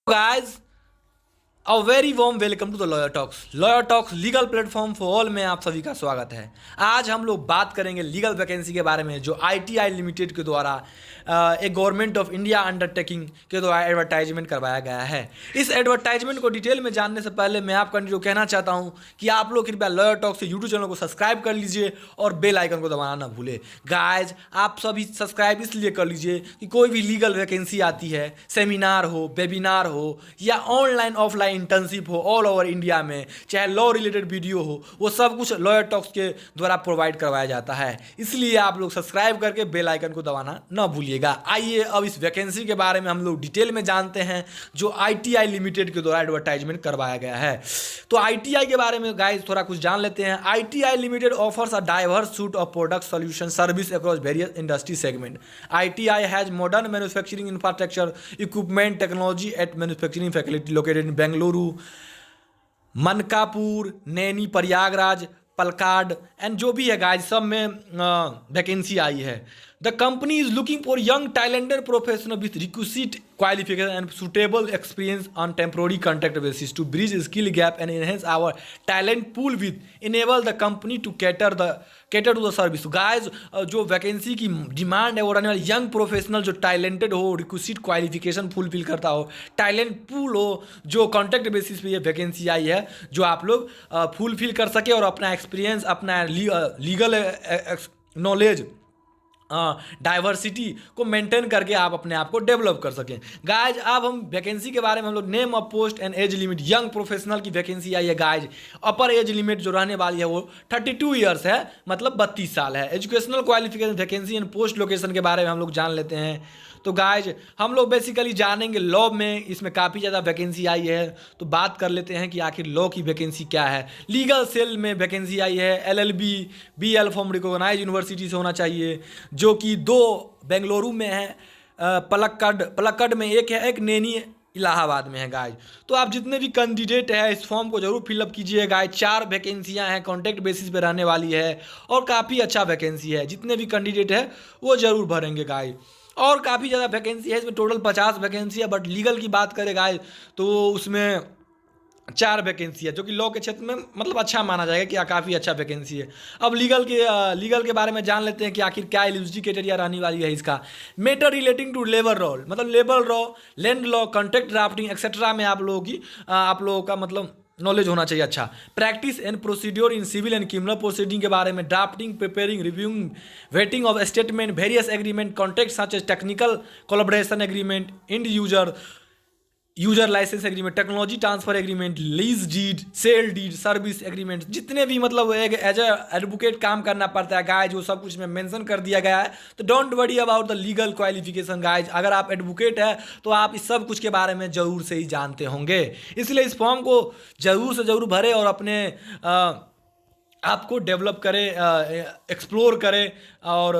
Guys, a very warm welcome to the Lawyer Talks legal platform for all में आप सभी का स्वागत है। आज हम लोग बात करेंगे लीगल वैकेंसी के बारे में जो आईटीआई लिमिटेड के द्वारा एक गवर्नमेंट ऑफ इंडिया अंडरटेकिंग के द्वारा एडवर्टाइजमेंट करवाया गया है। इस एडवर्टाइजमेंट को डिटेल में जानने से पहले मैं आपका जो कहना चाहता हूं कि आप लोग कृपया लॉयर टॉक्स से यूट्यूब चैनल को सब्सक्राइब कर लीजिए और बेल आइकन को दबाना ना भूले। गाइज, आप सभी सब्सक्राइब इसलिए कर लीजिए कि कोई भी लीगल वैकेंसी आती है, सेमिनार हो, वेबिनार हो या ऑनलाइन ऑफलाइन इंटर्नशिप हो ऑल ओवर इंडिया में, चाहे लॉ रिलेटेड वीडियो हो, वो सब कुछ लॉयर टॉक्स के द्वारा प्रोवाइड करवाया जाता है। इसलिए आप लोग सब्सक्राइब करके बेल आइकन को दबाना ना भूलिएगा। आइए अब इस वैकेंसी के बारे में हम लोग डिटेल में जानते हैं जो आईटीआई लिमिटेड के द्वारा एडवर्टाइजमेंट करवाया गया है। तो आईटीआई के बारे में गाइस थोड़ा कुछ जान लेते हैं। ITI limited offers a diverse suite of product solution service across various industry segment. ITI has modern manufacturing infrastructure equipment technology at manufacturing facility located in Bengaluru, Mankapur, Naini, Prayagraj, Palakkad and जो भी है गाइज सब में वैकेंसी आई है। The company is looking for young talented professional with requisite qualification and suitable experience on temporary contract basis to bridge skill gap and enhance our talent pool with enable the company to cater to the service। guys, जो vacancy की demand है वो रहने वाली young professional जो talented हो, requisite qualification fulfil करता हो, टैलेंट पूल हो, जो कॉन्ट्रैक्ट बेसिस पे ये वैकेंसी आई है जो आप लोग फुलफिल कर सके और अपना एक्सपीरियंस, अपना लीगल नॉलेज, डाइवर्सिटी को मेंटेन करके आप अपने आप को डेवलप कर सकें। गाइज, अब हम वैकेंसी के बारे में हम लोग name of post and age limit, young professional की वैकेंसी आई है गाइज। अपर एज लिमिट जो रहने वाली है वो 32 ईयर्स है, मतलब 32 साल है। Educational qualification vacancy and post location के बारे में हम लोग जान लेते हैं। तो गाइज, हम लोग बेसिकली जानेंगे लॉ में इसमें काफ़ी ज़्यादा वैकेंसी आई है, तो बात कर लेते हैं कि आखिर लॉ की वैकेंसी क्या है। लीगल सेल में वैकेंसी आई है। LLB BL from recognise university से होना चाहिए, जो कि 2 बेंगलुरु में है, पलक्कड में एक है, एक नैनी इलाहाबाद में है गाइज। तो आप जितने भी कैंडिडेट हैं इस फॉर्म को जरूर फिलअप कीजिए गाइज। 4 वैकेंसियां हैं, कॉन्ट्रैक्ट बेसिस पे रहने वाली है और काफ़ी अच्छा वैकेंसी है। जितने भी कैंडिडेट है वो जरूर भरेंगे गाइज, और काफ़ी ज़्यादा वैकेंसी है। इसमें टोटल 50 वैकेंसी है, बट लीगल की बात करें गाइज तो उसमें 4 वैकेंसी है, जो कि लॉ के क्षेत्र में मतलब अच्छा माना जाएगा कि काफ़ी अच्छा वैकेंसी है। अब लीगल के बारे में जान लेते हैं कि आखिर क्या एलिजिबिलिटी क्राइटेरिया रहने वाली है इसका। Matter relating to labour law, मतलब labour law, land law, contract drafting etcetera में आप लोगों का मतलब नॉलेज होना चाहिए अच्छा। Practice and procedure in civil and criminal proceeding के बारे में, drafting, preparing, reviewing, vetting of statement, various agreement, contract such as technical collaboration agreement, end user licence agreement, technology transfer agreement, lease deed, sale deed, service agreement, जितने भी मतलब as advocate काम करना पड़ता है गाइज, वो सब कुछ में मेंशन कर दिया गया है। तो don't worry about the legal qualification guys. अगर आप एडवोकेट है तो आप इस सब कुछ के बारे में ज़रूर से ही जानते होंगे, इसलिए इस फॉर्म को ज़रूर से ज़रूर भरें और अपने आपको डेवलप करें, एक्सप्लोर करें और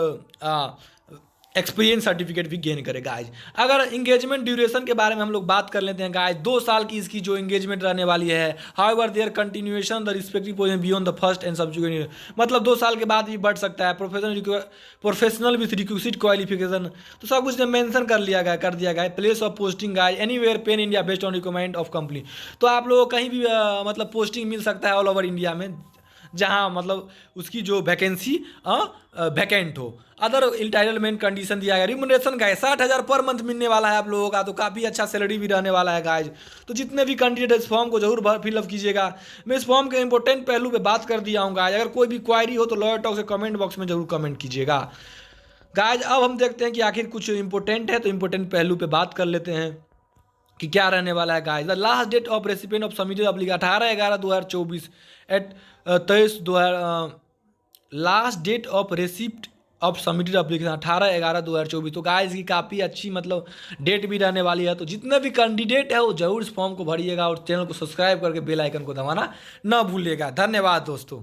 एक्सपीरियंस सर्टिफिकेट भी गेन करे गाइज। अगर इंगेजमेंट ड्यूरेशन के बारे में हम लोग बात कर लेते हैं गाइज, 2 साल की इसकी जो इंगेजमेंट रहने वाली है। However there continuation the respective position beyond the first and subsequent, मतलब 2 साल के बाद भी बढ़ सकता है। प्रोफेशनल विथ रिक्विजिट क्वालिफिकेशन, तो सब कुछ मेंशन कर दिया गया। Place of posting guys anywhere pen India based on requirement of company, तो आप लोगों को कहीं भी मतलब पोस्टिंग मिल सकता है ऑल ओवर इंडिया में, जहाँ मतलब उसकी जो वैकेंसी वैकेंट हो। अदर इंटाइटलमेंट कंडीशन दिया गया। रिम्यूनरेशन का 60,000 पर मंथ मिलने वाला है आप लोगों का, तो काफ़ी अच्छा सैलरी भी रहने वाला है गाइज। तो जितने भी कैंडिडेट इस फॉर्म को जरूर फिलअप कीजिएगा। मैं इस फॉर्म के इंपॉर्टेंट पहलू पे बात कर दिया हूँ गाइज। अगर कोई भी क्वायरी हो तो लॉयर टॉक से कमेंट बॉक्स में जरूर कमेंट कीजिएगा गाइज। अब हम देखते हैं कि आखिर कुछ इंपॉर्टेंट है, तो इंपॉर्टेंट पहलू पे बात कर लेते हैं कि क्या रहने वाला है guys. The last date of recipient of submitted application 18/11/2024 at 23 last date of receipt of submitted application 18/11/2024। तो गाइज की काफ़ी अच्छी मतलब डेट भी रहने वाली है। तो जितने भी कैंडिडेट है वो जरूर इस फॉर्म को भरिएगा और चैनल को सब्सक्राइब करके बेल आइकन को दबाना ना भूलिएगा। धन्यवाद दोस्तों।